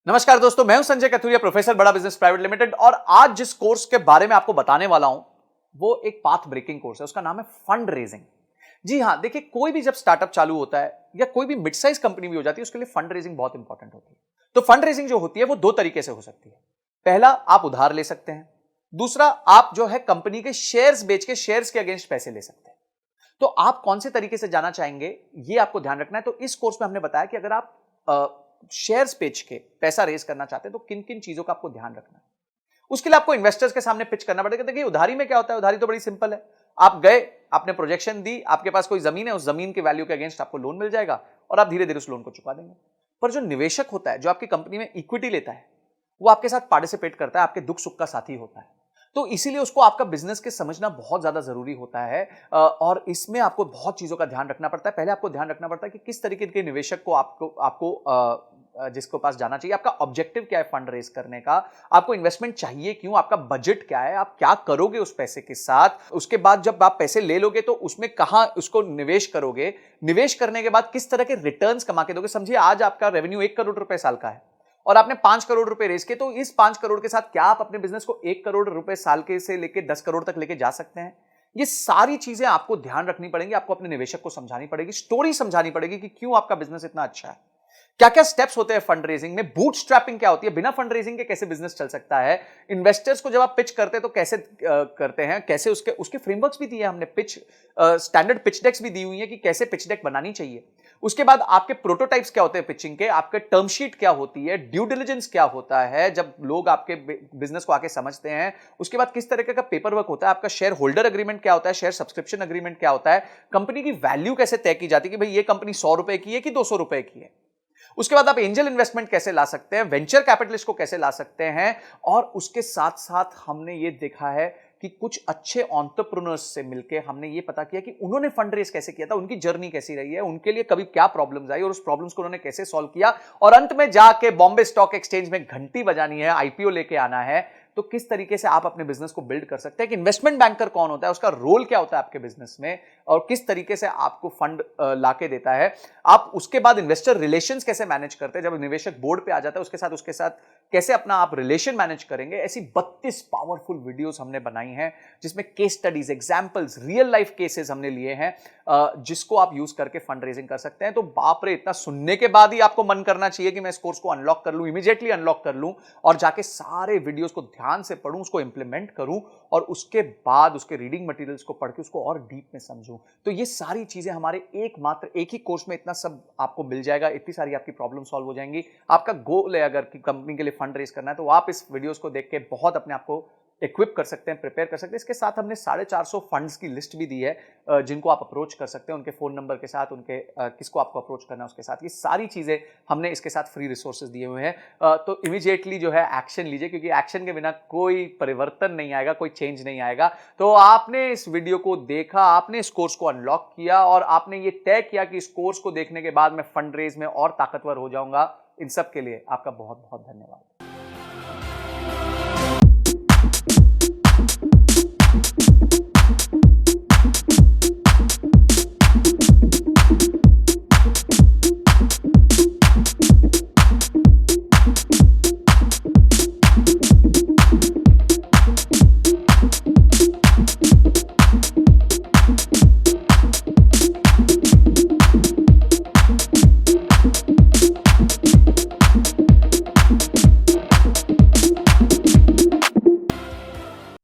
नमस्कार दोस्तों, मैं हूं संजय कथुरिया, प्रोफेसर बड़ा बिजनेस प्राइवेट लिमिटेड। और आज जिस कोर्स के बारे में आपको बताने वाला हूं वो एक पाथ ब्रेकिंग कोर्स है। उसका नाम है फंड रेजिंग। जी हां, देखिए, कोई भी जब स्टार्टअप चालू होता है या कोई भी मिड साइज कंपनी भी हो जाती है, उसके लिए फंड रेजिंग बहुत इंपॉर्टेंट होती है। तो फंड रेजिंग जो होती है वो दो तरीके से हो सकती है। पहला, आप उधार ले सकते हैं। दूसरा, आप जो है कंपनी के शेयर्स बेच के शेयर्स के अगेंस्ट पैसे ले सकते हैं। तो आप कौन से तरीके से जाना चाहेंगे, ये आपको ध्यान रखना है। तो इस कोर्स में हमने बताया कि अगर आप शेयर्स बेच के पैसा रेज करना चाहते हैं तो किन किन चीजों का आपको ध्यान रखना है। उसके लिए आपको इन्वेस्टर्स के सामने पिच करना पड़ेगा। देखिए, उधारी में क्या होता है, उधारी तो बड़ी सिंपल है। आप गए, आपने प्रोजेक्शन दी, आपके पास कोई जमीन है, उस जमीन के वैल्यू के अगेंस्ट आपको लोन मिल जाएगा और आप धीरे धीरे उस लोन को चुका देंगे। पर जो निवेशक होता है, जो आपकी कंपनी में इक्विटी लेता है, वो आपके साथ पार्टिसिपेट करता है, आपके दुख सुख का साथी होता है। तो इसीलिए उसको आपका बिजनेस के समझना बहुत ज्यादा जरूरी होता है। और इसमें आपको बहुत चीजों का ध्यान रखना पड़ता है। पहले आपको ध्यान रखना पड़ता है कि किस तरीके के निवेशक को आपको आपको जिसको पास जाना चाहिए, आपका ऑब्जेक्टिव क्या है फंड रेज करने का, आपको इन्वेस्टमेंट चाहिए क्यों, आपका बजट क्या है, आप क्या करोगे उस पैसे के साथ। उसके बाद जब आप पैसे ले लोगे तो उसमें कहां उसको निवेश करोगे, निवेश करने के बाद किस तरह के रिटर्न्स कमा के दोगे। समझिए, आज आपका रेवेन्यू 1 करोड़ रुपए साल का है और आपने 5 करोड़ रुपए रेज किए, तो इस 5 करोड़ के साथ क्या आप अपने बिजनेस को 1 करोड़ रुपए साल के से लेके 10 करोड़ तक लेके जा सकते हैं। ये सारी चीजें आपको ध्यान रखनी पड़ेंगी, आपको अपने निवेशक को समझानी पड़ेगी, स्टोरी समझानी पड़ेगी कि क्यों आपका बिजनेस इतना अच्छा है। क्या क्या स्टेप्स होते हैं फंड रेजिंग में, बूटस्ट्रैपिंग क्या होती है, बिना फंड रेजिंग के कैसे बिजनेस चल सकता है, इन्वेस्टर्स को जब आप पिच करते हैं तो कैसे करते हैं, कैसे उसके उसके फ्रेमवर्क्स भी दिए हमने, पिच स्टैंडर्ड पिच डेक्स भी दी हुई है कि कैसे पिच डेक बनानी चाहिए। उसके बाद आपके प्रोटोटाइप्स क्या होते हैं पिचिंग के, आपके टर्म शीट क्या होती है, ड्यू डिलिजेंस क्या होता है जब लोग आपके बिजनेस को आके समझते हैं। उसके बाद किस तरीके का पेपर वर्क होता है, आपका शेयर होल्डर एग्रीमेंट क्या होता है, शेयर सब्सक्रिप्शन एग्रीमेंट क्या होता है, कंपनी की वैल्यू कैसे तय की जाती है कि भाई ये कंपनी 100 रुपए की है कि 200 रुपए की है। उसके बाद आप एंजल इन्वेस्टमेंट कैसे ला सकते हैं, वेंचर कैपिटलिस्ट को कैसे ला सकते हैं। और उसके साथ साथ हमने ये देखा है कि कुछ अच्छे एंटरप्रेन्योर्स से मिलके हमने ये पता किया कि उन्होंने फंड रेज कैसे किया था, उनकी जर्नी कैसी रही है, उनके लिए कभी क्या प्रॉब्लम्स आई और उस प्रॉब्लम्स को उन्होंने कैसे सॉल्व किया। और अंत में जाके बॉम्बे स्टॉक एक्सचेंज में घंटी बजानी है, आईपीओ लेके आना है। तो किस तरीके से आप अपने बिजनेस को बिल्ड कर सकते हैं, कि इन्वेस्टमेंट बैंकर कौन होता है, उसका रोल क्या होता है आपके बिजनेस में, और किस तरीके से आपको फंड लाके देता है। आप उसके बाद इन्वेस्टर रिलेशंस कैसे मैनेज करते हैं, जब निवेशक बोर्ड पे आ जाता है उसके साथ कैसे अपना आप रिलेशन मैनेज करेंगे। ऐसी 32 पावरफुल वीडियोस हमने बनाई हैं जिसमें case studies, examples, real life cases हमने लिए हैं, जिसको आप यूज करके फंड रेजिंग कर सकते हैं। तो बाप रे, इतना सुनने के बाद ही आपको मन करना चाहिए कि मैं इस कोर्स को अनलॉक कर लूं, इमीडिएटली अनलॉक कर लूं और जाके सारे वीडियोस को ध्यान से पढूं, उसको इंप्लीमेंट करूं और उसके बाद उसके रीडिंग मटेरियल्स को पढ़ के उसको और डीप में समझूं। तो ये सारी चीजें हमारे एक ही कोर्स में इतना सब आपको मिल जाएगा, इतनी सारी आपकी प्रॉब्लम सॉल्व हो जाएंगी। आपका गोल है अगर कि कंपनी के लिए फंड रेज करना है, तो आप इस वीडियोस को देख के बहुत अपने आप को इक्विप कर सकते हैं, प्रिपेयर कर सकते हैं। इसके साथ हमने 450 फंड्स की लिस्ट भी दी है जिनको आप अप्रोच कर सकते हैं, उनके फोन नंबर के साथ, उनके किसको आपको अप्रोच करना है उसके साथ। ये सारी चीजें हमने इसके साथ फ्री रिसोर्सेज दिए हुए हैं। तो इमीडिएटली जो है एक्शन लीजिए, क्योंकि एक्शन के बिना कोई परिवर्तन नहीं आएगा, कोई चेंज नहीं आएगा। तो आपने इस वीडियो को देखा, आपने इस कोर्स को अनलॉक किया और आपने ये तय किया कि इस कोर्स को देखने के बाद मैं फंड रेज में और ताकतवर हो जाऊंगा। इन सब के लिए आपका बहुत बहुत धन्यवाद।